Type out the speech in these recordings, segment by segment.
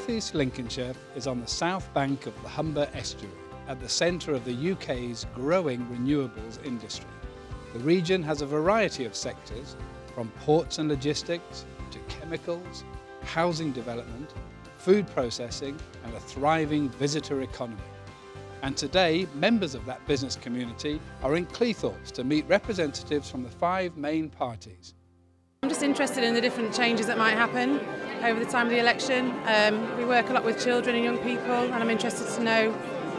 North East Lincolnshire is on the south bank of the Humber estuary, at the centre of the UK's growing renewables industry. The region has a variety of sectors, from ports and logistics to chemicals, housing development, food processing and a thriving visitor economy. And today, members of that business community are in Cleethorpes to meet representatives from the 5 main parties. I'm just interested in the different changes that might happen over the time of the election. We work a lot with children and young people, and I'm interested to know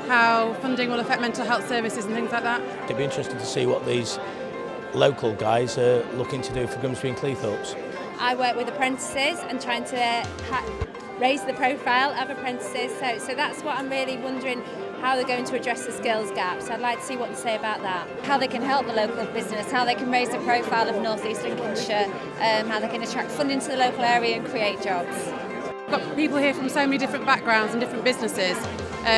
how funding will affect mental health services and things like that. It'd be interesting to see what these local guys are looking to do for Grimsby and Cleethorpes. I work with apprentices and trying to raise the profile of apprentices, so that's what I'm really wondering, how they're going to address the skills gaps. I'd like to see what they say about that. How they can help the local business, how they can raise the profile of North East Lincolnshire, how they can attract funding to the local area and create jobs. We've got people here from so many different backgrounds and different businesses.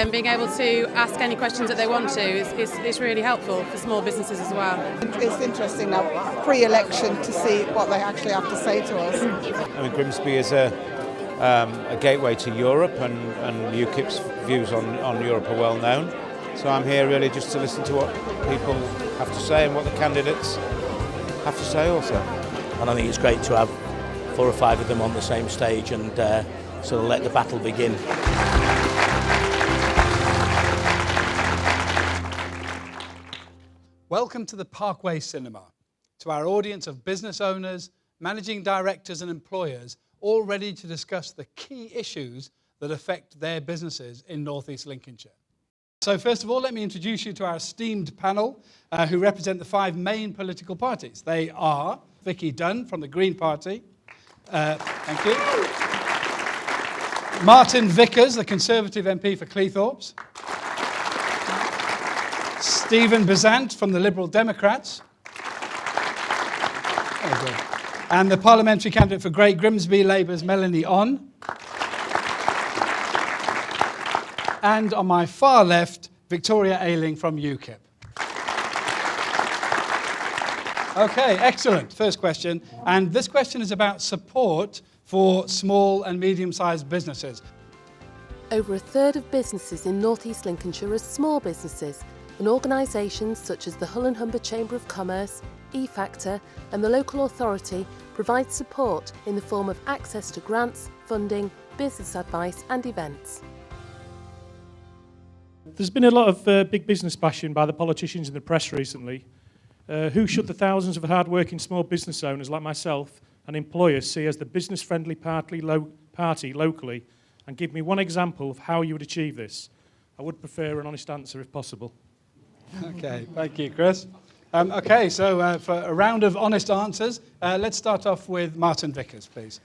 Being able to ask any questions that they want to is really helpful for small businesses as well. It's interesting now, pre-election, to see what they actually have to say to us. I mean, Grimsby is a gateway to Europe, and UKIP's views on Europe are well known. So I'm here really just to listen to what people have to say and what the candidates have to say also. And I think it's great to have 4 or 5 of them on the same stage and sort of let the battle begin. Welcome to the Parkway Cinema, to our audience of business owners, managing directors and employers, all ready to discuss the key issues that affect their businesses in North East Lincolnshire. So first of all, let me introduce you to our esteemed panel who represent the 5 main political parties. They are Dunn from the Green Party. Thank you. Martin Vickers, the Conservative MP for Cleethorpes. Stephen Beasant from the Liberal Democrats. And the parliamentary candidate for Great Grimsby, Labour's Melanie Onn. And on my far left, Victoria Ayling from UKIP. Okay, excellent. First question. And this question is about support for small and medium-sized businesses. Over a third of businesses in North East Lincolnshire are small businesses, and organisations such as the Hull and Humber Chamber of Commerce, eFactor and the local authority provide support in the form of access to grants, funding, business advice and events. There's been a lot of big business bashing by the politicians in the press recently. Who should the thousands of hard-working small business owners like myself and employers see as the business-friendly party locally? And give me one example of how you would achieve this. I would prefer an honest answer if possible. Okay, thank you, Chris. Okay, so for a round of honest answers, let's start off with Martin Vickers, please.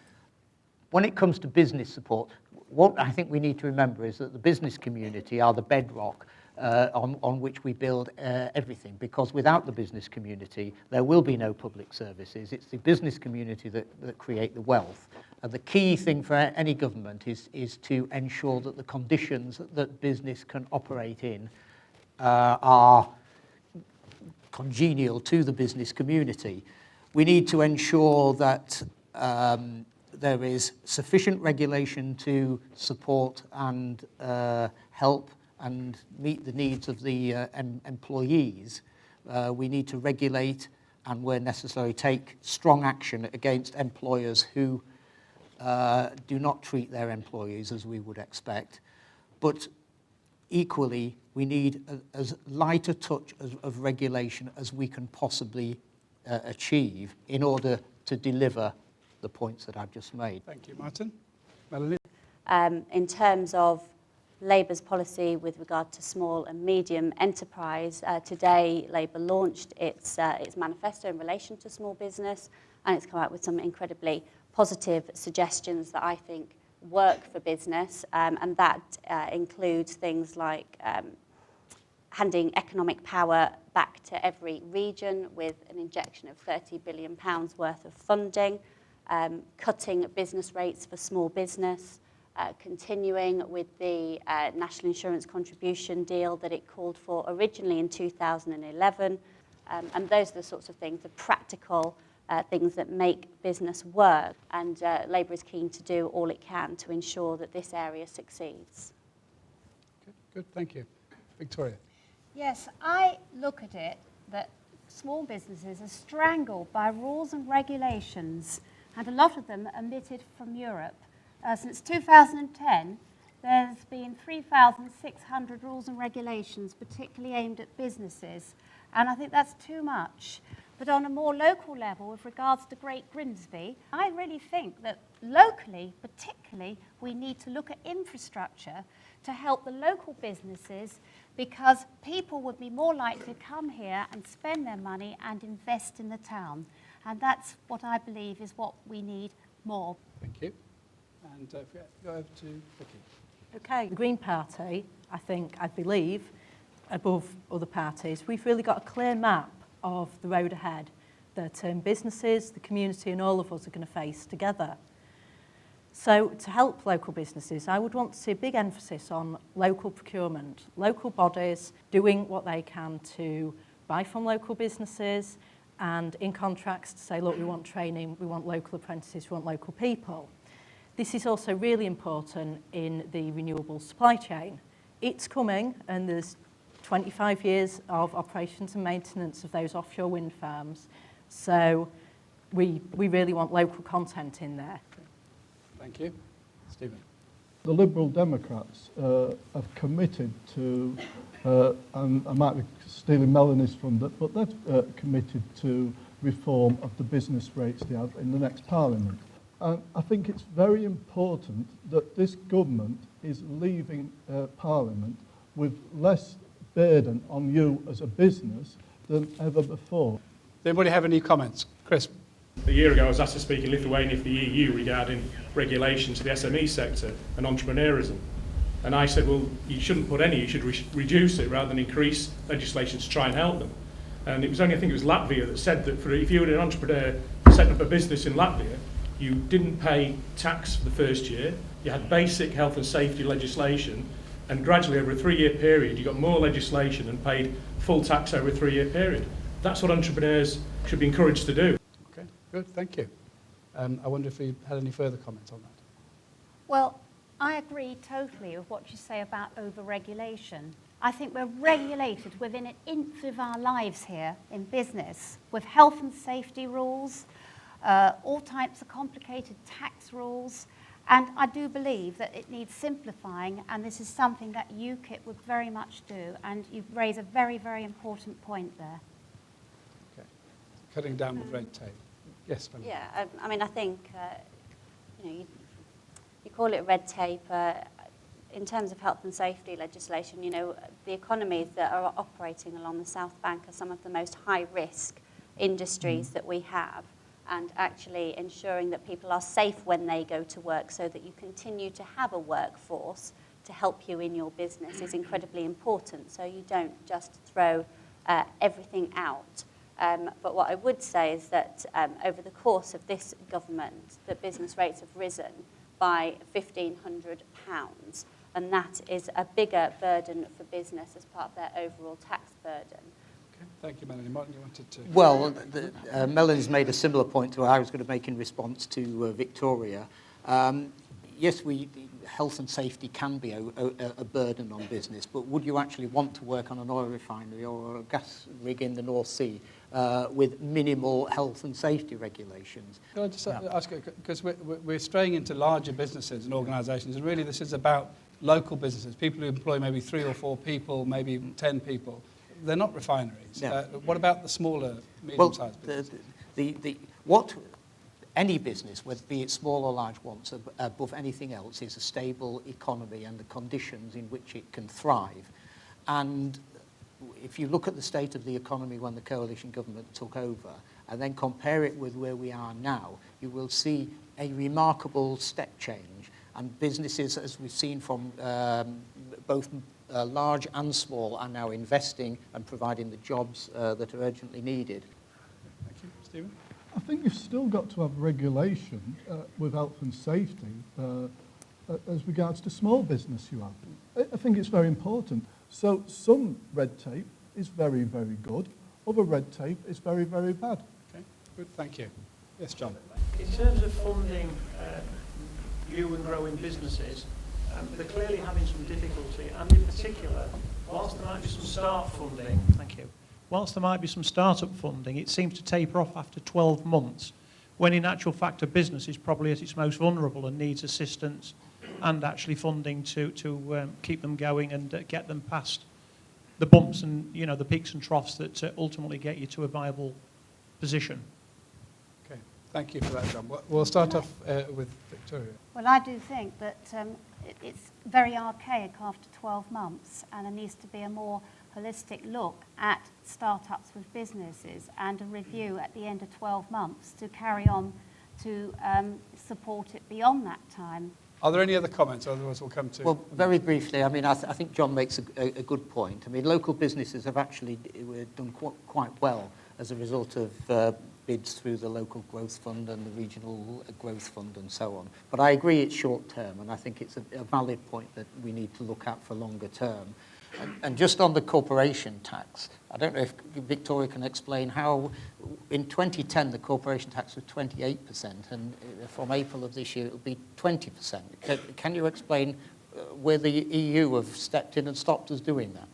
When it comes to business support, what I think we need to remember is that the business community are the bedrock on which we build everything, because without the business community, there will be no public services. It's the business community that create the wealth. And the key thing for any government is to ensure that the conditions that business can operate in are congenial to the business community. We need to ensure that there is sufficient regulation to support and help and meet the needs of the employees. We need to regulate and, where necessary, take strong action against employers who do not treat their employees as we would expect. But equally, we need as light a touch of regulation as we can possibly achieve in order to deliver the points that I've just made. Thank you, Martin. Melanie? In terms of Labour's policy with regard to small and medium enterprise, today Labour launched its manifesto in relation to small business, and it's come out with some incredibly positive suggestions that I think work for business, and that includes things like handing economic power back to every region with an injection of £30 billion worth of funding, cutting business rates for small business, continuing with the national insurance contribution deal that it called for originally in 2011. And those are the sorts of things, the practical things that make business work, and Labour is keen to do all it can to ensure that this area succeeds. Good, thank you. Victoria. Yes, I look at it that small businesses are strangled by rules and regulations, and a lot of them are emitted from Europe. Since 2010, there's been 3,600 rules and regulations, particularly aimed at businesses, and I think that's too much. But on a more local level, with regards to Great Grimsby, I really think that locally, particularly, we need to look at infrastructure to help the local businesses, because people would be more likely to come here and spend their money and invest in the town. And that's what I believe is what we need more. Thank you. And if we go over to Vicky. Okay, the Green Party, I believe, above other parties, we've really got a clear map of the road ahead that businesses, the community and all of us are going to face together. So to help local businesses, I would want to see a big emphasis on local procurement, local bodies doing what they can to buy from local businesses, and in contracts to say, look, we want training, we want local apprentices, we want local people. This is also really important in the renewable supply chain. It's coming, and there's 25 years of operations and maintenance of those offshore wind farms. So we really want local content in there. Thank you. Stephen. The Liberal Democrats have committed to, and I might be stealing Melanie's thunder, but they've committed to reform of the business rates they have in the next Parliament. And I think it's very important that this government is leaving Parliament with less burden on you as a business than ever before. Does anybody have any comments? Chris. A year ago I was asked to speak in Lithuania for the EU regarding regulations for the SME sector and entrepreneurism. And I said, well, you shouldn't put any, you should reduce it rather than increase legislation to try and help them. And it was only, I think it was Latvia that said that if you were an entrepreneur setting up a business in Latvia, you didn't pay tax for the first year, you had basic health and safety legislation, and gradually over a 3-year period you got more legislation and paid full tax over a 3-year period. That's what entrepreneurs should be encouraged to do. Okay, good, thank you. I wonder if you had any further comments on that. Well, I agree totally with what you say about over-regulation. I think we're regulated within an inch of our lives here in business, with health and safety rules, all types of complicated tax rules, and I do believe that it needs simplifying, and this is something that UKIP would very much do, and you raise a very, very important point there. Okay, cutting down with red tape. Yes, Melanie. Yeah, I mean, I think, you call it red tape. In terms of health and safety legislation, the economies that are operating along the South Bank are some of the most high-risk industries that we have. And actually ensuring that people are safe when they go to work so that you continue to have a workforce to help you in your business is incredibly important, so you don't just throw everything out. But what I would say is that over the course of this government, the business rates have risen by £1,500, and that is a bigger burden for business as part of their overall tax burden. Thank you, Melanie. Martin, you wanted to... Well, Melanie's made a similar point to what I was going to make in response to Victoria. Yes, health and safety can be a burden on business, but would you actually want to work on an oil refinery or a gas rig in the North Sea with minimal health and safety regulations? Can I just ask, because we're straying into larger businesses and organisations, and really this is about local businesses, people who employ maybe 3 or 4 people, maybe 10 people. They're not refineries. No. What about the smaller, medium-sized businesses? What any business, whether be it small or large, wants above anything else is a stable economy and the conditions in which it can thrive. And if you look at the state of the economy when the coalition government took over and then compare it with where we are now, you will see a remarkable step change. And businesses, as we've seen from both large and small, are now investing and providing the jobs that are urgently needed. Thank you. Stephen? I think you've still got to have regulation with health and safety as regards to small business you have. I think it's very important. So some red tape is very, very good. Other red tape is very, very bad. Okay. Good, thank you. Yes, John. In terms of funding new and growing businesses, they're clearly having some difficulty, and in particular, whilst there might be some startup funding, it seems to taper off after 12 months, when in actual fact a business is probably at its most vulnerable and needs assistance and actually funding to keep them going and get them past the bumps and the peaks and troughs that ultimately get you to a viable position. Okay, thank you for that, John. We'll start off with Victoria. Well, I do think that it's very archaic after 12 months, and there needs to be a more holistic look at startups with businesses and a review at the end of 12 months to carry on to support it beyond that time. Are there any other comments? Otherwise, we'll come to... Well, very briefly, I mean, I think John makes a good point. I mean, local businesses have actually done quite well as a result of bids through the local growth fund and the regional growth fund and so on. But I agree it's short term, and I think it's a valid point that we need to look at for longer term. And just on the corporation tax, I don't know if Victoria can explain how in 2010 the corporation tax was 28%, and from April of this year it will be 20%. Can you explain where the EU have stepped in and stopped us doing that?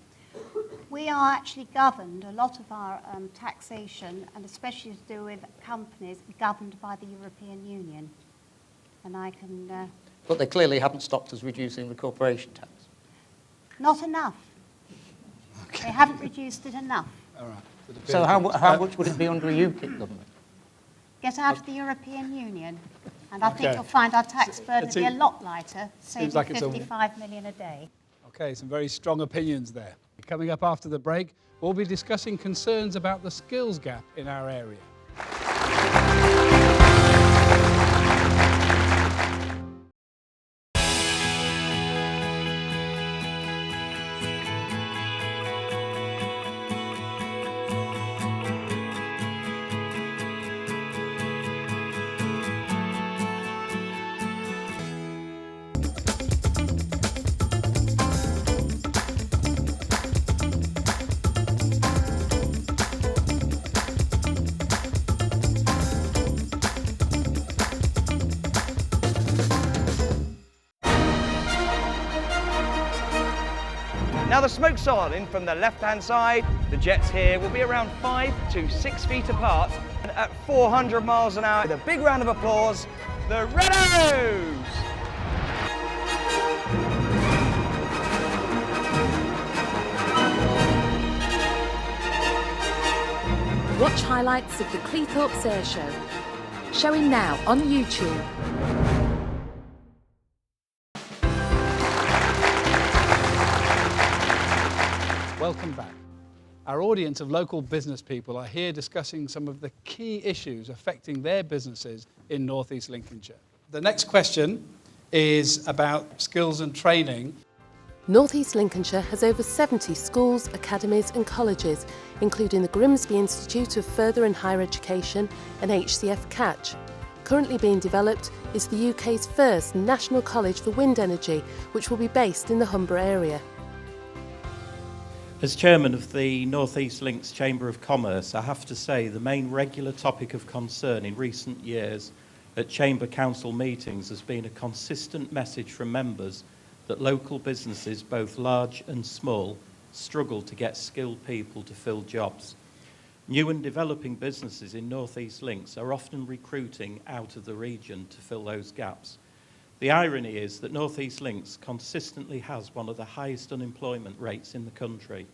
We are actually governed, a lot of our taxation, and especially to do with companies, governed by the European Union. And I can... But they clearly haven't stopped us reducing the corporation tax. Not enough. Okay. They haven't reduced it enough. All right. So how much would it be under a UKIP government? Get out of the European Union, and I think you'll find our tax burden to be a lot lighter, saving like 55 million a day. Okay, some very strong opinions there. Coming up after the break, we'll be discussing concerns about the skills gap in our area. Now the smoke's on. In from the left-hand side, the jets here will be around 5 to 6 feet apart and at 400 miles an hour. With a big round of applause, the Renos! Watch highlights of the Cleethorpes Air Show. Showing now on YouTube. Welcome back. Our audience of local business people are here discussing some of the key issues affecting their businesses in North East Lincolnshire. The next question is about skills and training. North East Lincolnshire has over 70 schools, academies and colleges, including the Grimsby Institute of Further and Higher Education and HCF Catch. Currently being developed is the UK's first National College for Wind Energy, which will be based in the Humber area. As chairman of the North East Links Chamber of Commerce, I have to say the main regular topic of concern in recent years at Chamber Council meetings has been a consistent message from members that local businesses, both large and small, struggle to get skilled people to fill jobs. New and developing businesses in North East Links are often recruiting out of the region to fill those gaps. The irony is that North East Links consistently has one of the highest unemployment rates in the country.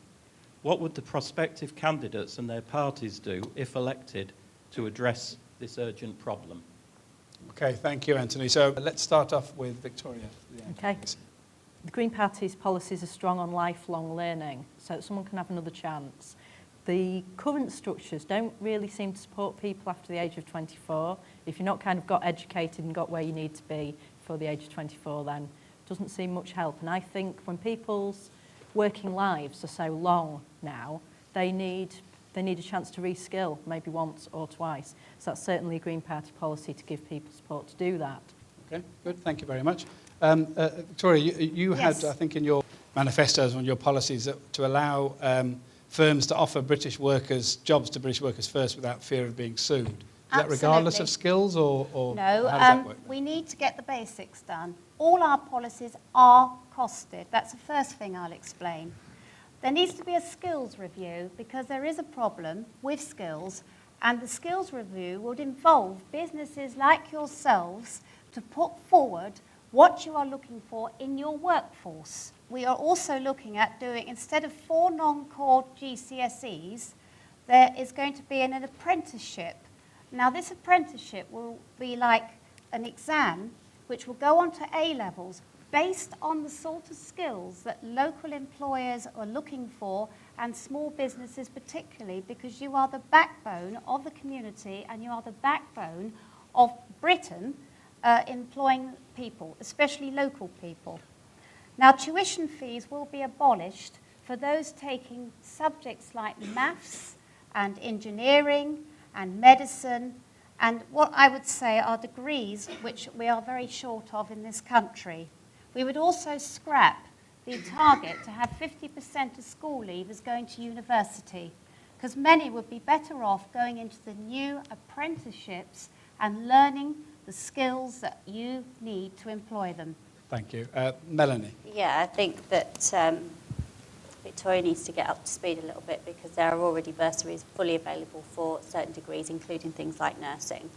What would the prospective candidates and their parties do, if elected, to address this urgent problem? Okay, thank you, Anthony. So let's start off with Victoria. Okay. The Green Party's policies are strong on lifelong learning, so that someone can have another chance. The current structures don't really seem to support people after the age of 24. If you're not kind of got educated and got where you need to be before the age of 24, then it doesn't seem much help. And I think when people's working lives are so long now, they need a chance to reskill, maybe once or twice. So that's certainly a Green Party policy to give people support to do that. Okay, good. Thank you very much. Victoria, you Yes. had, I think, in your manifestos on your policies to allow firms to offer British workers jobs to British workers first without fear of being sued. that regardless of skills, or no, how does that work? we need to get the basics done. All our policies are costed. That's the first thing I'll explain. There needs to be a skills review because there is a problem with skills, and the skills review would involve businesses like yourselves to put forward what you are looking for in your workforce. We are also looking at doing, instead of 4 non-core GCSEs, there is going to be an apprenticeship. Now, this apprenticeship will be like an exam which will go on to A-levels based on the sort of skills that local employers are looking for, and small businesses particularly, because you are the backbone of the community and you are the backbone of Britain employing people, especially local people. Now, tuition fees will be abolished for those taking subjects like maths and engineering and medicine, and what I would say are degrees which we are very short of in this country. We would also scrap the target to have 50% of school leavers going to university, because many would be better off going into the new apprenticeships and learning the skills that you need to employ them. Thank you. Melanie? Yeah, I think that Victoria needs to get up to speed a little bit, because there are already bursaries fully available for certain degrees, including things like nursing.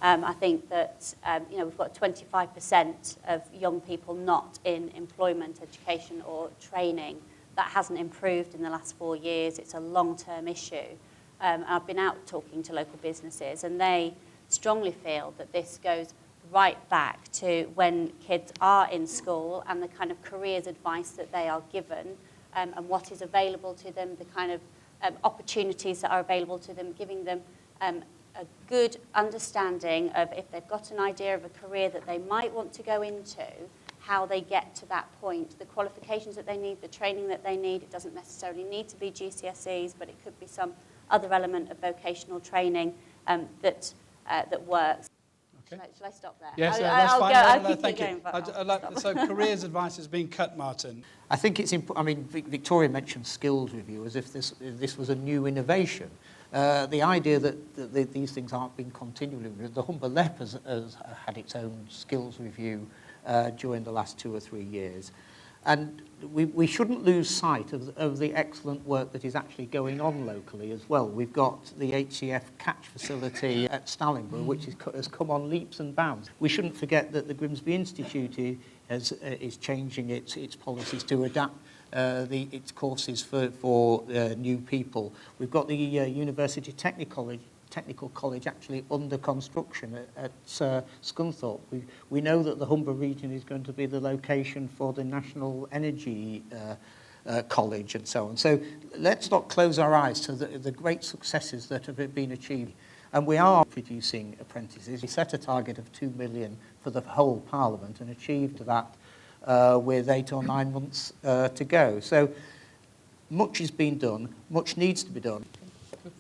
I think that we've got 25% of young people not in employment, education or training. That hasn't improved in the last 4 years. It's a long-term issue. I've been out talking to local businesses, and they strongly feel that this goes right back to when kids are in school and the kind of careers advice that they are given, and what is available to them, the kind of opportunities that are available to them, giving them a good understanding of, if they've got an idea of a career that they might want to go into, how they get to that point, the qualifications that they need, the training that they need. It doesn't necessarily need to be GCSEs, but it could be some other element of vocational training that works. Okay. Shall I stop there? Yes, that's fine. I'll keep thank going, you. but So careers advice has been cut, Martin. I think it's important. I mean, Victoria mentioned skills review as if this was a new innovation. The idea that these things aren't being continually reviewed. The Humber LEP has had its own skills review during the last 2 or 3 years. And we shouldn't lose sight of the excellent work that is actually going on locally as well. We've got the HCF catch facility at Stallingborough, which has come on leaps and bounds. We shouldn't forget that the Grimsby Institute is changing its policies to adapt its courses for new people. We've got the University Technical College actually under construction at Scunthorpe. We know that the Humber region is going to be the location for the National Energy College and so on. So let's not close our eyes to the great successes that have been achieved. And we are producing apprentices. We set a target of 2 million for the whole Parliament and achieved that with 8 or 9 months to go. So much is being done, much needs to be done.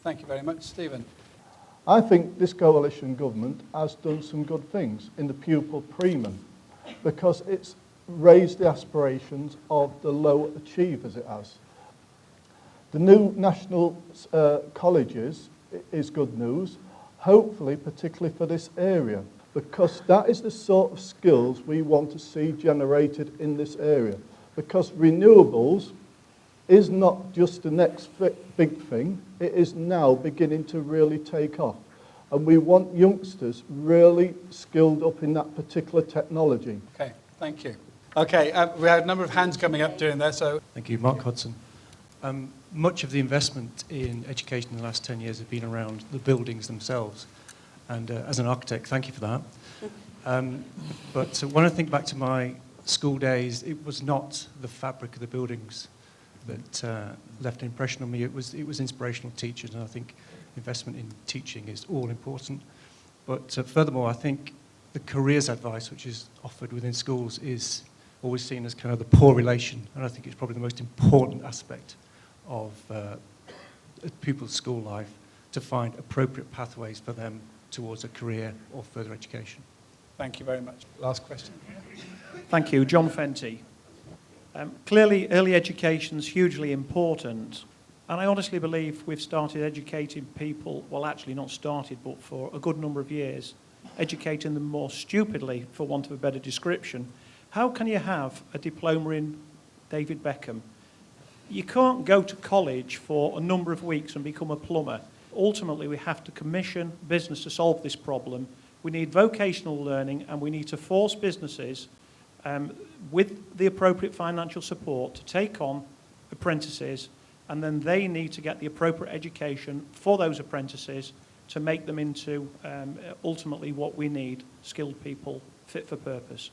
Thank you very much. Stephen? I think this coalition government has done some good things in the pupil premium, because it's raised the aspirations of the low achievers it has. The new national colleges is good news, hopefully particularly for this area, because that is the sort of skills we want to see generated in this area. Because renewables is not just the next big thing, it is now beginning to really take off. And we want youngsters really skilled up in that particular technology. Okay, thank you. Okay, we had a number of hands coming up during there, so... Thank you, Mark Hodson. Much of the investment in education in the last 10 years has been around the buildings themselves. And as an architect, thank you for that. But when I think back to my school days, it was not the fabric of the buildings that left an impression on me. It was inspirational teachers, and I think investment in teaching is all important. But furthermore, I think the careers advice which is offered within schools is always seen as kind of the poor relation, and I think it's probably the most important aspect of a pupil's school life, to find appropriate pathways for them towards a career or further education. Thank you very much. Last question. Thank you. John Fenty. Clearly, early education is hugely important, And I honestly believe we've started educating people, well, actually not started, but for a good number of years, educating them more stupidly, for want of a better description. How can you have a diploma in David Beckham? You can't go to college for a number of weeks and become a plumber. Ultimately, we have to commission business to solve this problem. We need vocational learning, and we need to force businesses with the appropriate financial support to take on apprentices, and then they need to get the appropriate education for those apprentices to make them into ultimately what we need, skilled people fit for purpose.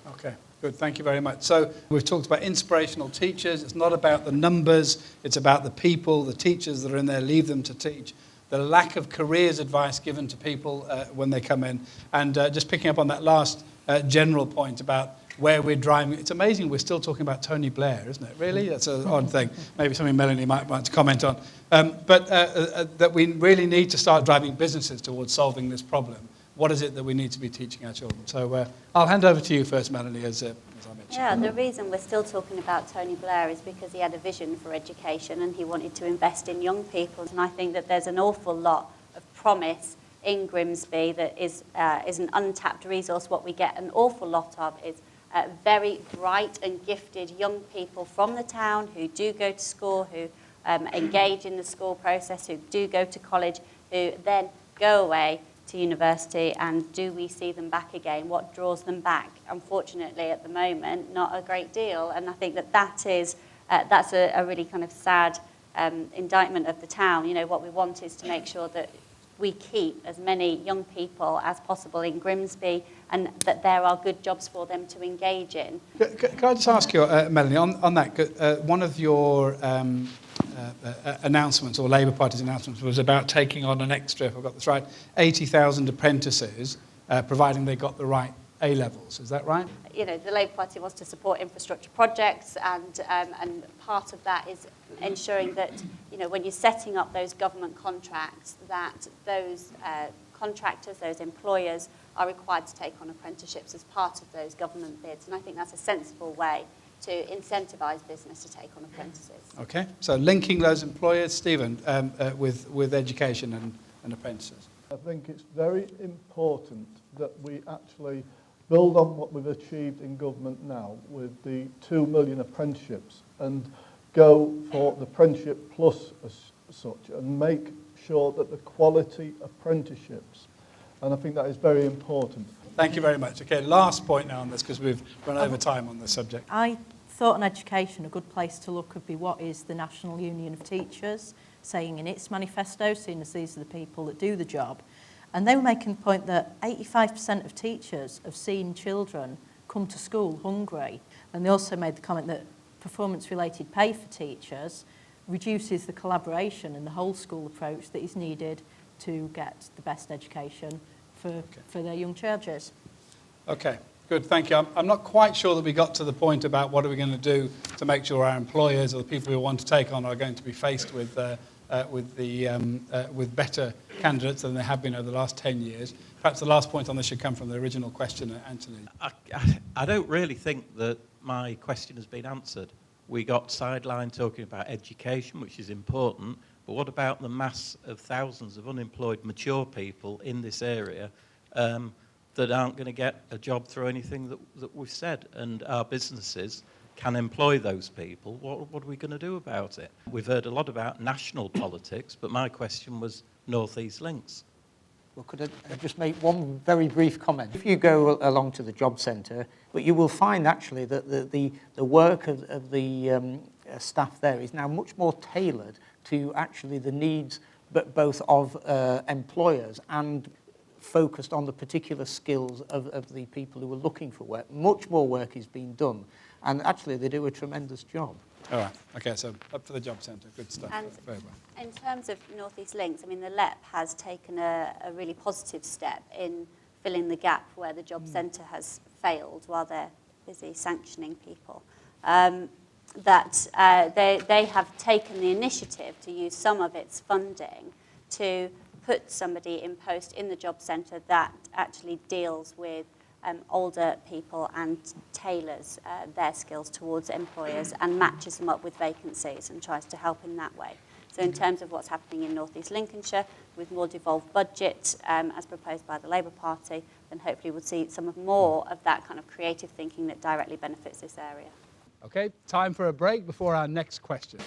Okay, good. Thank you very much. So we've talked about inspirational teachers. It's not about the numbers. It's about the people, the teachers that are in there, leave them to teach. The lack of careers advice given to people when they come in. And just picking up on that last general point about where we're driving. It's amazing we're still talking about Tony Blair, isn't it? Really? That's an odd thing. Maybe something Melanie might want to comment on. But that we really need to start driving businesses towards solving this problem. What is it that we need to be teaching our children? So I'll hand over to you first, Melanie, as I mentioned. Yeah, the reason we're still talking about Tony Blair is because he had a vision for education and he wanted to invest in young people. And I think that there's an awful lot of promise in Grimsby that is an untapped resource. What we get an awful lot of is very bright and gifted young people from the town who do go to school, who engage in the school process, who do go to college, who then go away to university, and do we see them back again? What draws them back? Unfortunately, at the moment, not a great deal. And I think that's a really kind of sad indictment of the town. You know, what we want is to make sure that we keep as many young people as possible in Grimsby, and that there are good jobs for them to engage in. Can I just ask you, Melanie, on that, one of your announcements, or Labour Party's announcements, was about taking on an extra, if I've got this right, 80,000 apprentices, providing they got the right A-levels. Is that right? You know, the Labour Party wants to support infrastructure projects, and part of that is ensuring that, you know, when you're setting up those government contracts, that those contractors, those employers, are required to take on apprenticeships as part of those government bids. And I think that's a sensible way to incentivise business to take on apprentices. Okay, so linking those employers, Stephen, with education and apprentices. I think it's very important that we actually build on what we've achieved in government now with the 2 million apprenticeships and go for the apprenticeship plus as such and make sure that the quality apprenticeships, and I think that is very important. Thank you very much. Okay, last point now on this, because we've run over time on this subject. I thought on education, a good place to look would be what is the National Union of Teachers saying in its manifesto, seeing as these are the people that do the job. And they were making the point that 85% of teachers have seen children come to school hungry. And they also made the comment that performance-related pay for teachers reduces the collaboration and the whole school approach that is needed to get the best education for their young churches. Okay, good, thank you. I'm not quite sure that we got to the point about what are we going to do to make sure our employers or the people we want to take on are going to be faced with better candidates than they have been over the last 10 years. Perhaps the last point on this should come from the original question, Anthony. I don't really think that my question has been answered. We got sidelined talking about education, which is important, but what about the mass of thousands of unemployed mature people in this area that aren't going to get a job through anything that we've said? And our businesses can employ those people. What are we going to do about it? We've heard a lot about national politics, but my question was North East Links. Well, could I just make one very brief comment? If you go along to the job centre, but you will find actually that the work of the staff there is now much more tailored to actually the needs both of employers and focused on the particular skills of the people who are looking for work. Much more work is being done, and actually they do a tremendous job. All right, okay, so up for the job centre, good stuff. And very well. in terms of North East Links, I mean, the LEP has taken a really positive step in filling the gap where the job centre has failed while they're busy sanctioning people. They have taken the initiative to use some of its funding to put somebody in post in the job centre that actually deals with older people and tailors their skills towards employers and matches them up with vacancies and tries to help in that way. So in terms of what's happening in North East Lincolnshire, with more devolved budget as proposed by the Labour Party, then hopefully we'll see more of that kind of creative thinking that directly benefits this area. Okay, time for a break before our next question.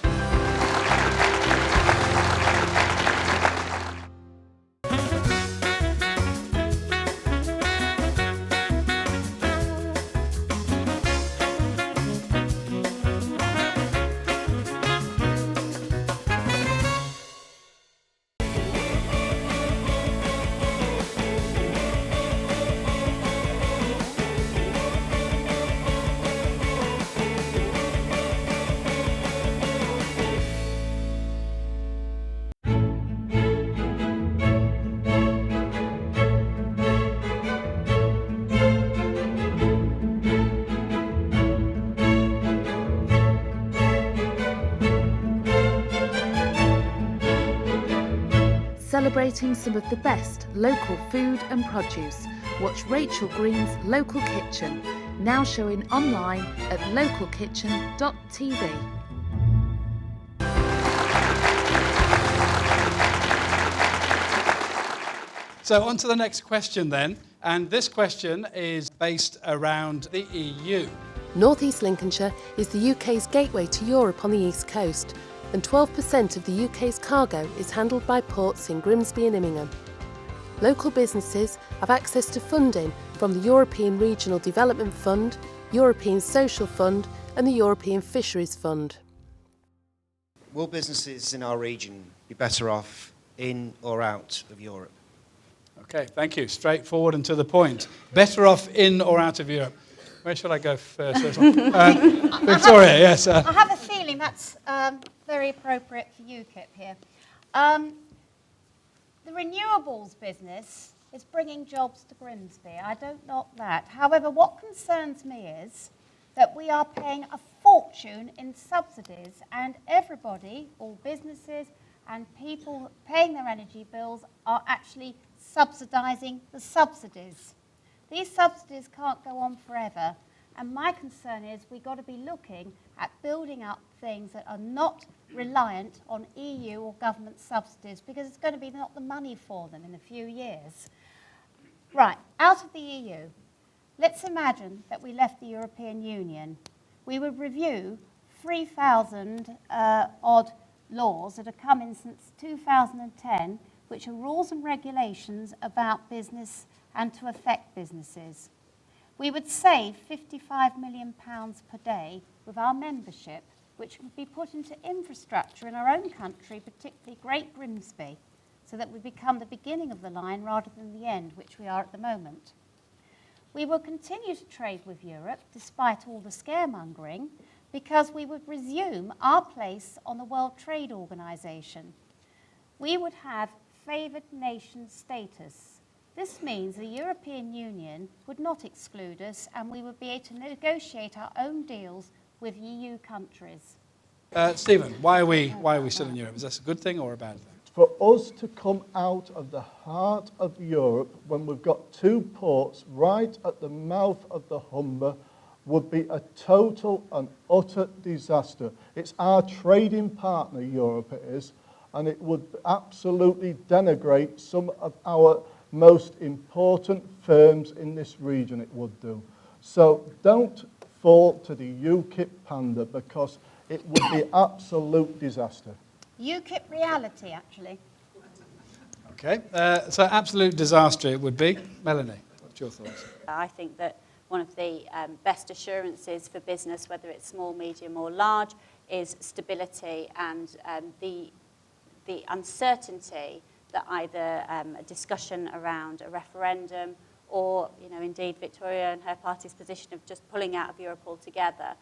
Celebrating some of the best local food and produce. Watch Rachel Green's Local Kitchen, now showing online at localkitchen.tv. So on to the next question then, and this question is based around the EU. North East Lincolnshire is the UK's gateway to Europe on the east coast, and 12% of the UK's cargo is handled by ports in Grimsby and Immingham. Local businesses have access to funding from the European Regional Development Fund, European Social Fund and the European Fisheries Fund. Will businesses in our region be better off in or out of Europe? Okay, thank you. Straightforward and to the point. Better off in or out of Europe? Where should I go first? Victoria, yes. I have a feeling that's very appropriate for UKIP here. The renewables business is bringing jobs to Grimsby. I don't knock that. However, what concerns me is that we are paying a fortune in subsidies, and everybody, all businesses and people paying their energy bills, are actually subsidising the subsidies. These subsidies can't go on forever, and my concern is we've got to be looking at building up things that are not reliant on EU or government subsidies, because it's going to be not the money for them in a few years. Right, out of the EU, let's imagine that we left the European Union. We would review 3,000 odd laws that have come in since 2010, which are rules and regulations about business and to affect businesses. We would save £55 million per day with our membership, which would be put into infrastructure in our own country, particularly Great Grimsby, so that we become the beginning of the line rather than the end, which we are at the moment. We will continue to trade with Europe, despite all the scaremongering, because we would resume our place on the World Trade Organization. We would have favoured nation status. This means the European Union would not exclude us, and we would be able to negotiate our own deals with EU countries. Stephen, why are we still in Europe? Is this a good thing or a bad thing? For us to come out of the heart of Europe when we've got two ports right at the mouth of the Humber would be a total and utter disaster. It's our trading partner, Europe it is, and it would absolutely denigrate some of our most important firms in this region, it would do. So don't fall to the UKIP pander, because it would be absolute disaster. UKIP reality, actually. Okay, so absolute disaster it would be. Melanie, what's your thoughts? I think that one of the best assurances for business, whether it's small, medium or large, is stability and the uncertainty that either a discussion around a referendum or, indeed Victoria and her party's position of just pulling out of Europe altogether,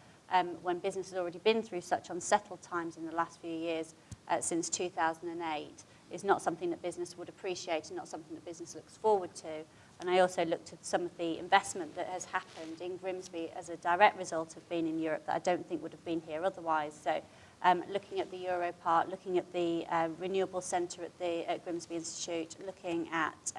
when business has already been through such unsettled times in the last few years since 2008, is not something that business would appreciate and not something that business looks forward to. And I also looked at some of the investment that has happened in Grimsby as a direct result of being in Europe that I don't think would have been here otherwise. So looking at the Euro part, looking at the Renewable Centre at Grimsby Institute, looking at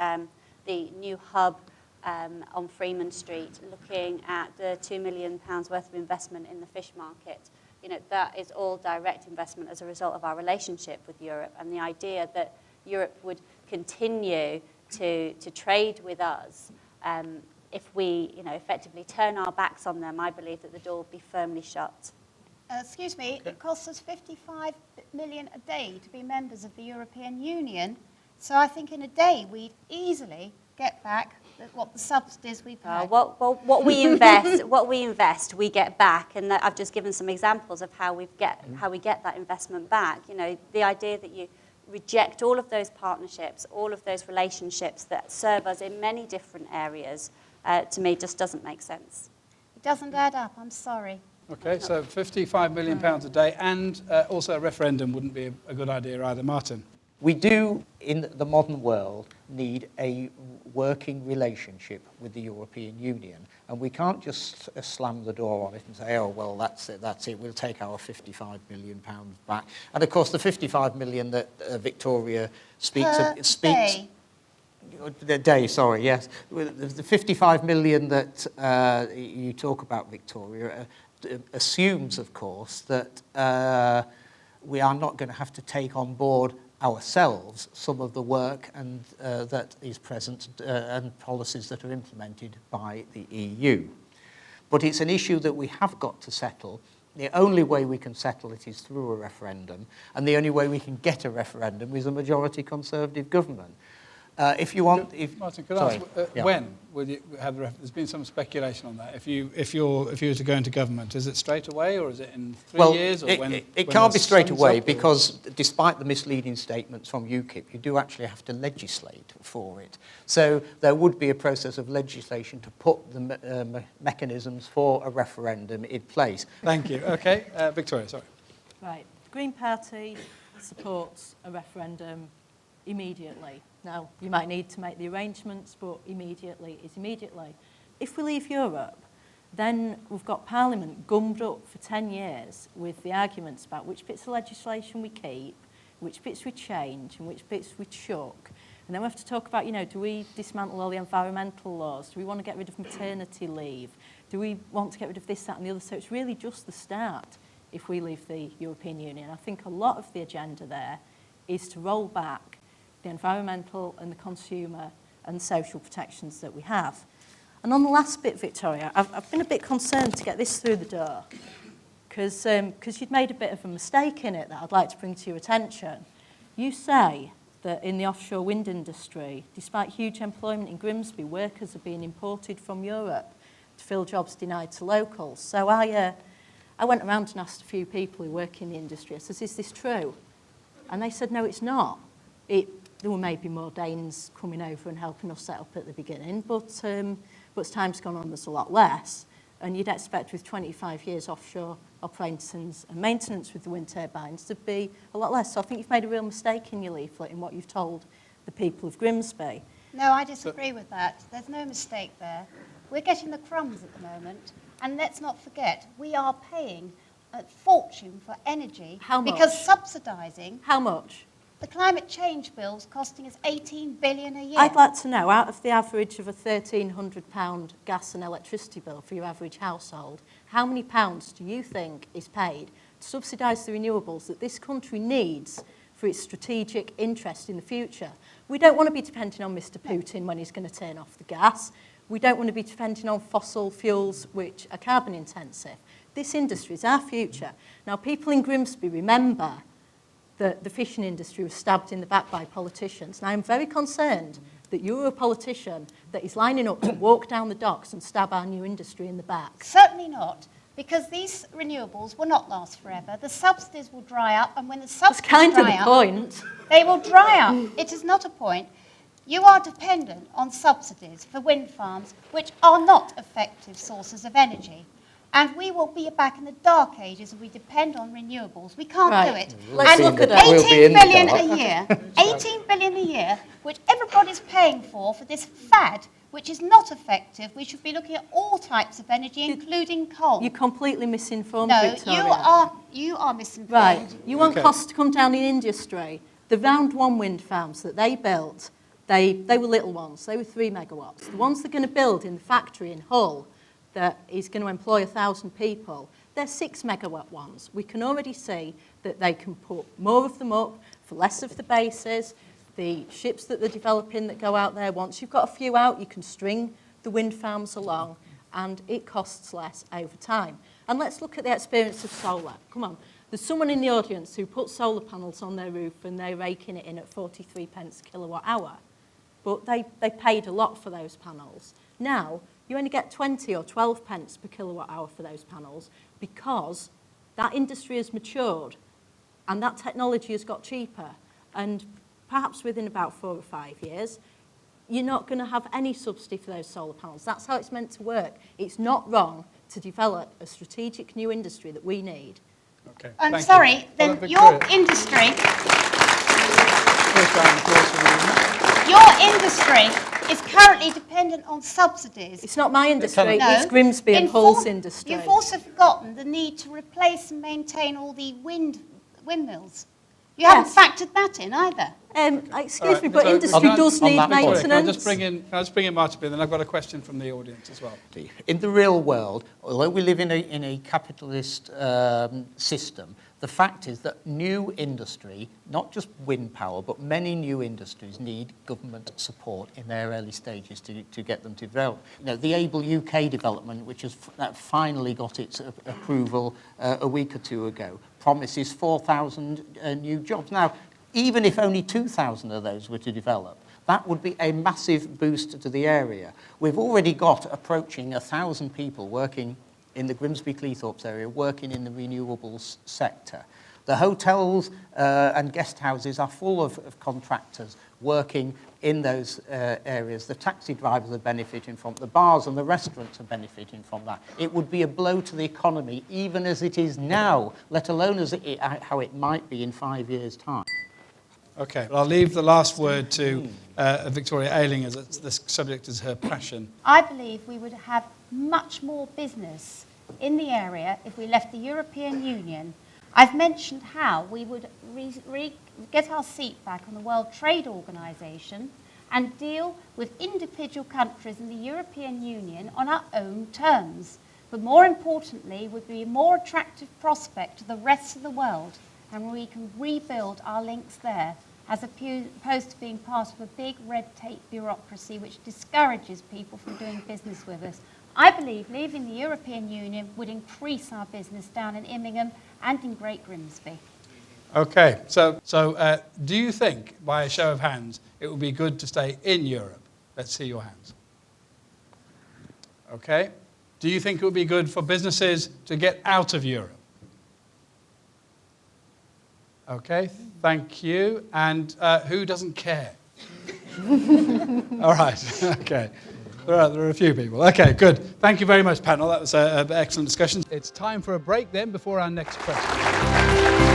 the new hub on Freeman Street, looking at the £2 million worth of investment in the fish market. You know, that is all direct investment as a result of our relationship with Europe, and the idea that Europe would continue to trade with us if we, you know, effectively turn our backs on them. I believe that the door will be firmly shut. Excuse me, it costs us 55 million a day to be members of the European Union. So I think in a day we'd easily get back what the subsidies we pay. What we invest, we get back, and I've just given some examples of how we get that investment back. You know, the idea that you reject all of those partnerships, all of those relationships that serve us in many different areas, to me just doesn't make sense. It doesn't add up, I'm sorry. Okay, so £55 million a day, and also a referendum wouldn't be a good idea either. Martin? We do, in the modern world, need a working relationship with the European Union. And we can't just slam the door on it and say, oh, well, that's it, we'll take our £55 million back. And, of course, the £55 million that Victoria speaks... Yes. The 55 million that you talk about, Victoria, assumes, of course, that we are not going to have to take on board ourselves some of the work and that is present and policies that are implemented by the EU. But it's an issue that we have got to settle. The only way we can settle it is through a referendum, and the only way we can get a referendum is a majority Conservative government. If you want, Martin, could I ask when will you have? There's been some speculation on that. If you were to go into government, is it straight away or is it in 3 years? Or it can't be straight away because, despite the misleading statements from UKIP, you do actually have to legislate for it. So there would be a process of legislation to put the mechanisms for a referendum in place. Thank you. Okay, Victoria, sorry. Right, the Green Party supports a referendum immediately. Now, you might need to make the arrangements, but immediately is immediately. If we leave Europe, then we've got Parliament gummed up for 10 years with the arguments about which bits of legislation we keep, which bits we change, and which bits we chuck. And then we have to talk about, you know, do we dismantle all the environmental laws? Do we want to get rid of maternity leave? Do we want to get rid of this, that, and the other? So it's really just the start if we leave the European Union. I think a lot of the agenda there is to roll back the environmental and the consumer and social protections that we have. And on the last bit, Victoria, I've been a bit concerned to get this through the door because you'd made a bit of a mistake in it that I'd like to bring to your attention. You say that in the offshore wind industry, despite huge employment in Grimsby, workers are being imported from Europe to fill jobs denied to locals. So I went around and asked a few people who work in the industry, I said, is this true? And they said, no, it's not. There were maybe more Danes coming over and helping us set up at the beginning, but as time's gone on, there's a lot less. And you'd expect with 25 years offshore operations and maintenance with the wind turbines to be a lot less. So I think you've made a real mistake in your leaflet in what you've told the people of Grimsby. No, I disagree with that. There's no mistake there. We're getting the crumbs at the moment, and let's not forget, we are paying a fortune for energy. How much? Because subsidising... How much? The climate change bill's costing us $18 billion a year. I'd like to know, out of the average of a £1,300 gas and electricity bill for your average household, how many pounds do you think is paid to subsidise the renewables that this country needs for its strategic interest in the future? We don't want to be depending on Mr Putin when he's going to turn off the gas. We don't want to be depending on fossil fuels which are carbon intensive. This industry is our future. Now, people in Grimsby remember that the fishing industry was stabbed in the back by politicians. And I'm very concerned that you're a politician that is lining up to walk down the docks and stab our new industry in the back. Certainly not, because these renewables will not last forever. The subsidies will dry up, and when the subsidies dry up... That's kind of the point. They will dry up. It is not a point. You are dependent on subsidies for wind farms, which are not effective sources of energy. And we will be back in the dark ages if we depend on renewables. We can't do it. Let's and look at 18 billion a year, 18 billion a year, which everybody's paying for this fad, which is not effective. We should be looking at all types of energy, including coal. You're completely misinformed, no, Victoria. you are misinformed. Right. You want costs to come down in industry. The Round 1 wind farms that they built They were little ones. They were 3 megawatts. The ones they're going to build in the factory in Hull that is going to employ 1,000 people, they're 6 megawatt ones. We can already see that they can put more of them up for less of the bases. The ships that they're developing that go out there, once you've got a few out, you can string the wind farms along, and it costs less over time. And let's look at the experience of solar. Come on. There's someone in the audience who put solar panels on their roof and they're raking it in at 43 pence kilowatt hour. But they paid a lot for those panels. Now, you only get 20 or 12 pence per kilowatt hour for those panels because that industry has matured and that technology has got cheaper. And perhaps within about 4 or 5 years, you're not going to have any subsidy for those solar panels. That's how it's meant to work. It's not wrong to develop a strategic new industry that we need. Okay. I'm sorry, then your industry... Your industry is currently dependent on subsidies. It's not my industry, it's Grimsby and Hull's industry. You've also forgotten the need to replace and maintain all the windmills. You haven't factored that in either. Excuse me, but industry does need maintenance. Can I just bring in Martin, then I've got a question from the audience as well. In the real world, although we live in a capitalist system, the fact is that new industry, not just wind power, but many new industries need government support in their early stages to get them to develop. You know, the Able UK development, which has finally got its approval a week or two ago, promises 4,000 new jobs. Now, even if only 2,000 of those were to develop, that would be a massive boost to the area. We've already got approaching 1,000 people working in the Grimsby Cleethorpes area, working in the renewables sector. The hotels and guest houses are full of contractors working in those areas. The taxi drivers are benefiting from it. The bars and the restaurants are benefiting from that. It would be a blow to the economy, even as it is now, let alone as how it might be in 5 years' time. Okay, well, I'll leave the last word to Victoria Ayling, as the subject is her passion. I believe we would have much more business in the area if we left the European Union. I've mentioned how we would get our seat back on the World Trade Organization and deal with individual countries in the European Union on our own terms. But more importantly, would be a more attractive prospect to the rest of the world, and we can rebuild our links there, as opposed to being part of a big red tape bureaucracy which discourages people from doing business with us. I believe leaving the European Union would increase our business down in Immingham and in Great Grimsby. Okay, so do you think, by a show of hands, it would be good to stay in Europe? Let's see your hands. Okay. Do you think it would be good for businesses to get out of Europe? Okay, thank you. And who doesn't care? All right, okay. There are a few people. Okay, good. Thank you very much, panel. That was an excellent discussion. It's time for a break then before our next question.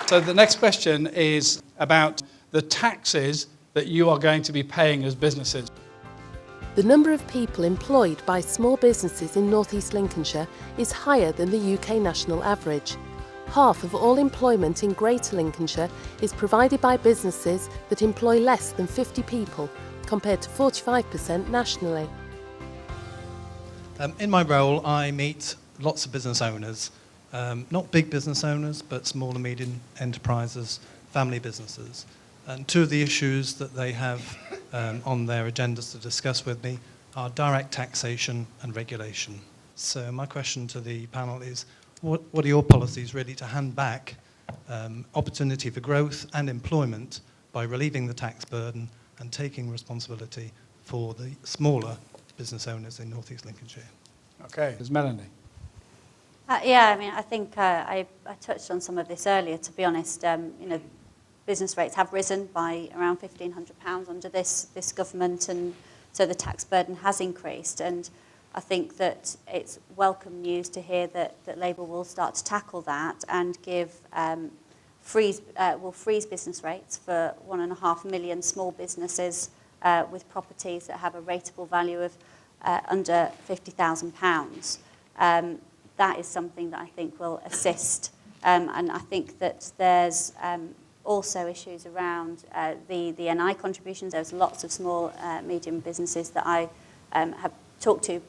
So the next question is about the taxes that you are going to be paying as businesses. The number of people employed by small businesses in North East Lincolnshire is higher than the UK national average. Half of all employment in Greater Lincolnshire is provided by businesses that employ less than 50 people, compared to 45% nationally. In my role, I meet lots of business owners. Not big business owners, but small and medium enterprises, family businesses. And two of the issues that they have on their agendas to discuss with me are direct taxation and regulation. So my question to the panel is, what are your policies really to hand back opportunity for growth and employment by relieving the tax burden and taking responsibility for the smaller business owners in North East Lincolnshire? Okay, there's Melanie. Yeah, I mean, I think I touched on some of this earlier. To be honest, business rates have risen by around £1,500 under this government, and so the tax burden has increased. And I think that it's welcome news to hear that Labour will start to tackle that and will freeze business rates for 1.5 million small businesses with properties that have a rateable value of under £50,000. That is something that I think will assist. And I think that there's also issues around the NI contributions. There's lots of small, medium businesses that I have talked to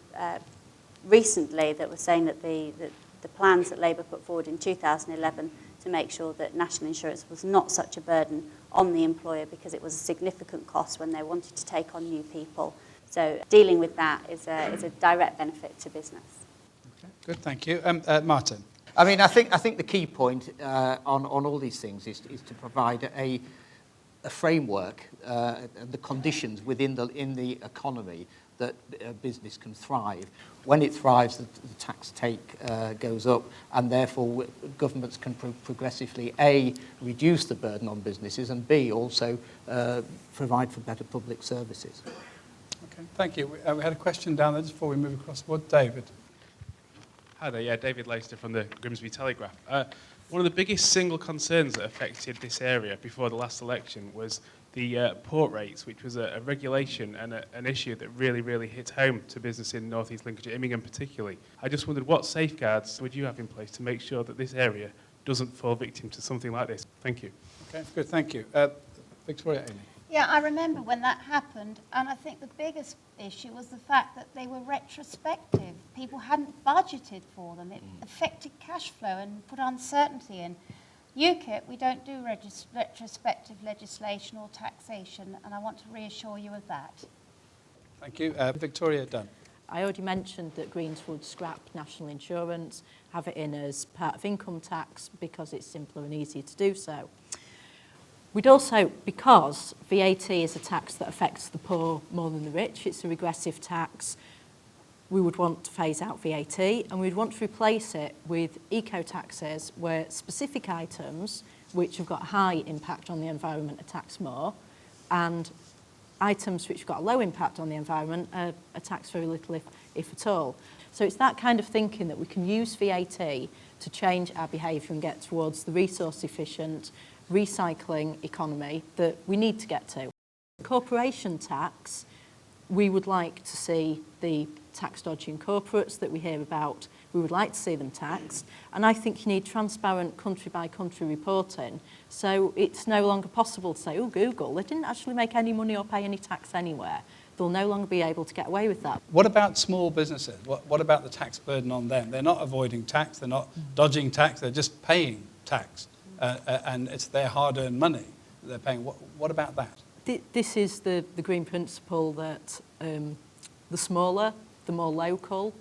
recently that were saying that the plans that Labour put forward in 2011 to make sure that national insurance was not such a burden on the employer, because it was a significant cost when they wanted to take on new people. So dealing with that is a direct benefit to business. Good, thank you. Martin. I mean, I think the key point on all these things is to provide a framework and the conditions in the economy that a business can thrive. When it thrives, the tax take goes up, and therefore governments can progressively A, reduce the burden on businesses, and B, also provide for better public services. Okay, thank you. We had a question down there just before we move across the board. David. Hi there, David Leister from the Grimsby Telegraph. One of the biggest single concerns that affected this area before the last election was the port rates, which was a regulation and an issue that really hit home to business in North East Lincolnshire, Immingham particularly. I just wondered, what safeguards would you have in place to make sure that this area doesn't fall victim to something like this? Thank you. Okay, good, thank you. Victoria, Ayling. Yeah, I remember when that happened, and I think the biggest issue was the fact that they were retrospective. People hadn't budgeted for them. It affected cash flow and put uncertainty in. UKIP, we don't do retrospective legislation or taxation, and I want to reassure you of that. Thank you. Victoria Dunn. I already mentioned that Greens would scrap national insurance, have it in as part of income tax because it's simpler and easier to do so. We'd also, because VAT is a tax that affects the poor more than the rich, it's a regressive tax, we would want to phase out VAT, and we'd want to replace it with eco-taxes where specific items which have got a high impact on the environment are taxed more, and items which have got a low impact on the environment are taxed very little, if at all. So it's that kind of thinking that we can use VAT to change our behaviour and get towards the resource-efficient, recycling economy that we need to get to. Corporation tax, we would like to see the tax dodging corporates that we hear about, we would like to see them taxed, and I think you need transparent country by country reporting, so it's no longer possible to say, oh, Google, they didn't actually make any money or pay any tax anywhere. They'll no longer be able to get away with that. What about small businesses? What about the tax burden on them? They're not avoiding tax, they're not dodging tax, they're just paying tax. And it's their hard-earned money that they're paying. What about that? This is the green principle that the smaller, the more local,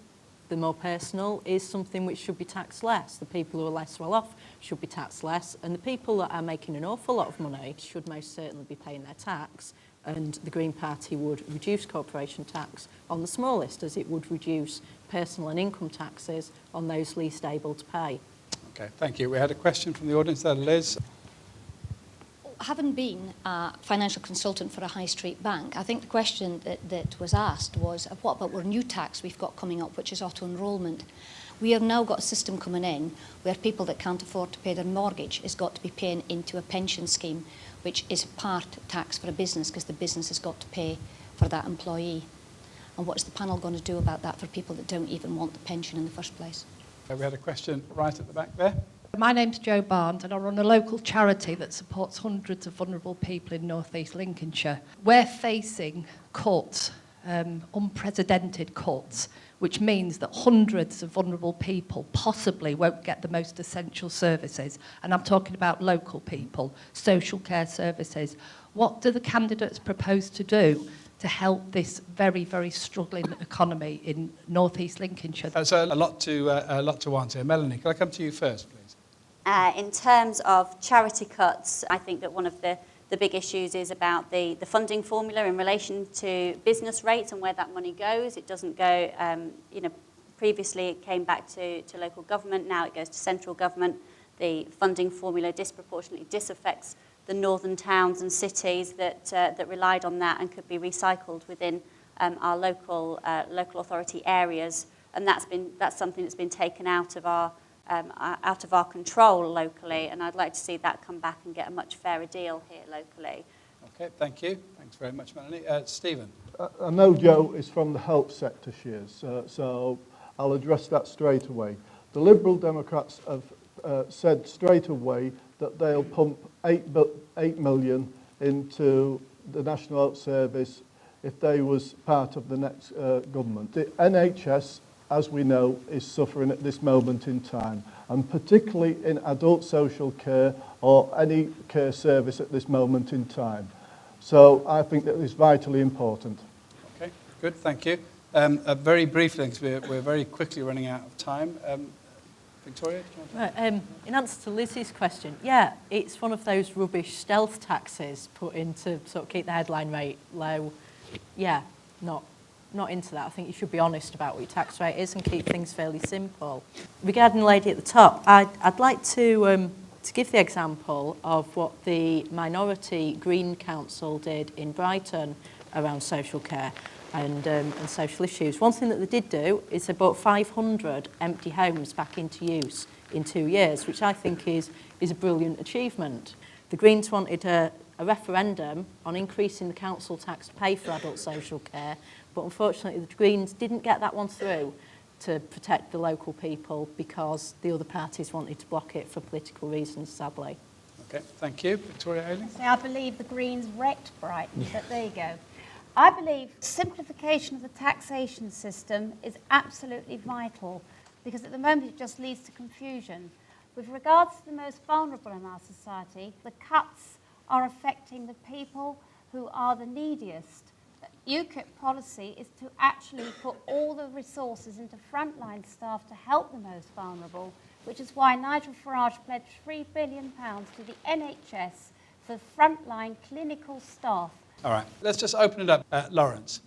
the more personal is something which should be taxed less. The people who are less well off should be taxed less, and the people that are making an awful lot of money should most certainly be paying their tax. And the Green Party would reduce corporation tax on the smallest, as it would reduce personal and income taxes on those least able to pay. Okay, thank you. We had a question from the audience there, Liz. Having been a financial consultant for a high street bank, I think the question that was asked was, what about our new tax we've got coming up, which is auto-enrolment? We have now got a system coming in where people that can't afford to pay their mortgage has got to be paying into a pension scheme, which is part tax for a business because the business has got to pay for that employee. And what is the panel going to do about that for people that don't even want the pension in the first place? We had a question right at the back there. My name's Jo Barnes and I run a local charity that supports hundreds of vulnerable people in North East Lincolnshire. We're facing cuts, unprecedented cuts, which means that hundreds of vulnerable people possibly won't get the most essential services. And I'm talking about local people, social care services. What do the candidates propose to do to help this very, very struggling economy in North East Lincolnshire? So a lot to answer. Melanie, can I come to you first, please? In terms of charity cuts, I think that one of the big issues is about the funding formula in relation to business rates and where that money goes. It doesn't go, Previously, it came back to local government. Now it goes to central government. The funding formula disproportionately disaffects the northern towns and cities that relied on that and could be recycled within our local authority areas. And that's something that's been taken out of our control locally. And I'd like to see that come back and get a much fairer deal here locally. Okay, thank you. Thanks very much, Melanie. Stephen. I know Joe is from the health sector, she is, so I'll address that straight away. The Liberal Democrats have said straight away that they'll pump 8 million into the National Health Service if they was part of the next government. The NHS, as we know, is suffering at this moment in time, and particularly in adult social care or any care service at this moment in time. So I think that is vitally important. Okay, good, thank you. Very briefly, because we're very quickly running out of time. Victoria, do you want to... Right, in answer to Lizzie's question, yeah, it's one of those rubbish stealth taxes put in to sort of keep the headline rate low. Yeah, not into that. I think you should be honest about what your tax rate is and keep things fairly simple. Regarding the lady at the top, I'd like to give the example of what the Minority Green Council did in Brighton around social care and social issues. One thing that they did do is they brought 500 empty homes back into use in 2 years, which I think is a brilliant achievement. The Greens wanted a referendum on increasing the council tax to pay for adult social care, but unfortunately the Greens didn't get that one through to protect the local people because the other parties wanted to block it for political reasons, sadly. Okay, thank you. Victoria Ayling? I believe the Greens wrecked Brighton, but there you go. I believe simplification of the taxation system is absolutely vital because at the moment it just leads to confusion. With regards to the most vulnerable in our society, the cuts are affecting the people who are the neediest. UKIP policy is to actually put all the resources into frontline staff to help the most vulnerable, which is why Nigel Farage pledged £3 billion to the NHS for frontline clinical staff. All right, let's just open it up. Lawrence.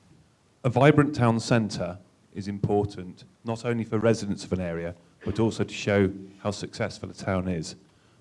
A vibrant town centre is important, not only for residents of an area, but also to show how successful a town is.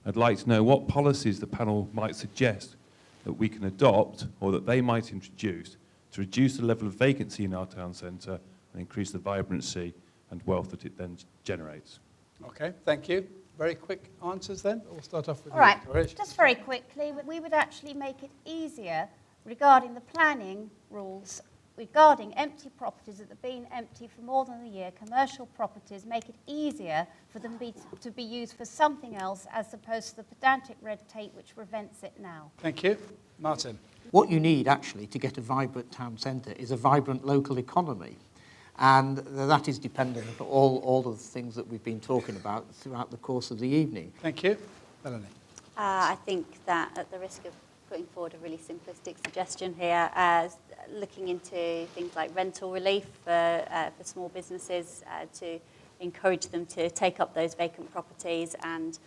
I'd like to know what policies the panel might suggest that we can adopt or that they might introduce to reduce the level of vacancy in our town centre and increase the vibrancy and wealth that it then generates. Okay, thank you. Very quick answers then. We'll start off with All right, Victoria. just very quickly, we would actually make it easier regarding the planning rules regarding empty properties that have been empty for more than a year, commercial properties, make it easier for them to be used for something else as opposed to the pedantic red tape which prevents it now. Thank you. Martin. What you need actually to get a vibrant town centre is a vibrant local economy. And that is dependent on all of the things that we've been talking about throughout the course of the evening. Thank you. Melanie. I think that at the risk of putting forward a really simplistic suggestion here, as looking into things like rental relief for small businesses to encourage them to take up those vacant properties and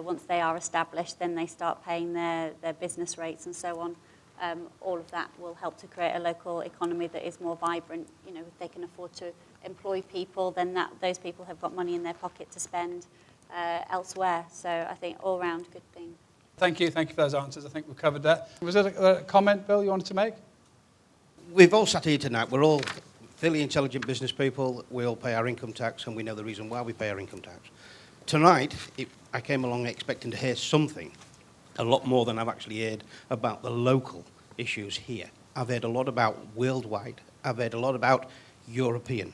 once they are established then they start paying their business rates and so on. All of that will help to create a local economy that is more vibrant. If they can afford to employ people, then those people have got money in their pocket to spend elsewhere. So I think all round good thing. Thank you for those answers. I think we've covered that. Was there a comment, Bill, you wanted to make? We've all sat here tonight. We're all fairly intelligent business people. We all pay our income tax, and we know the reason why we pay our income tax. Tonight, I came along expecting to hear something, a lot more than I've actually heard about the local issues here. I've heard a lot about worldwide. I've heard a lot about European.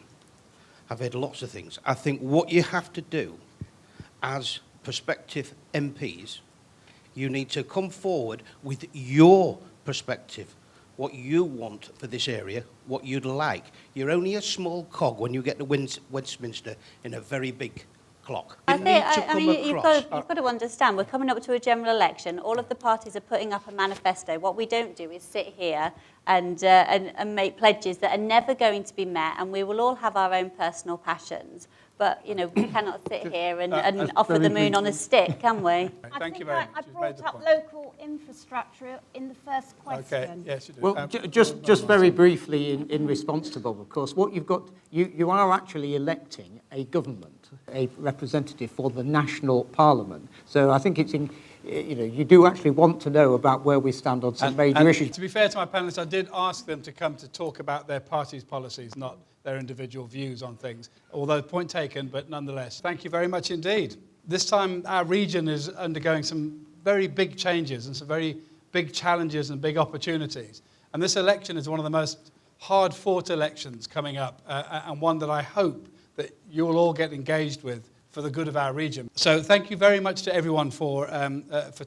I've heard lots of things. I think what you have to do as prospective MPs, you need to come forward with your perspective, what you want for this area, what you'd like. You're only a small cog when you get to Westminster in a very big clock. You've got to understand, we're coming up to a general election. All of the parties are putting up a manifesto. What we don't do is sit here and make pledges that are never going to be met, and we will all have our own personal passions. But, you know, we cannot sit here and offer the moon on a stick, can we? Thank you very much. I You've made brought the up point. local infrastructure in the first question. Okay, yes, you do. Well, just very briefly in response to Bob, of course, what you've got, you are actually electing a government, a representative for the national parliament. So I think it's in, you know, you do actually want to know about where we stand on some major issues. To be fair to my panellists, I did ask them to come to talk about their party's policies, not their individual views on things. Although, point taken, but nonetheless. Thank you very much indeed. This time, our region is undergoing some very big changes and some very big challenges and big opportunities. And this election is one of the most hard-fought elections coming up, and one that I hope that you'll all get engaged with for the good of our region. So thank you very much to everyone for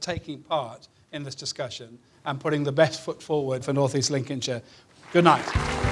taking part in this discussion and putting the best foot forward for North East Lincolnshire. Good night.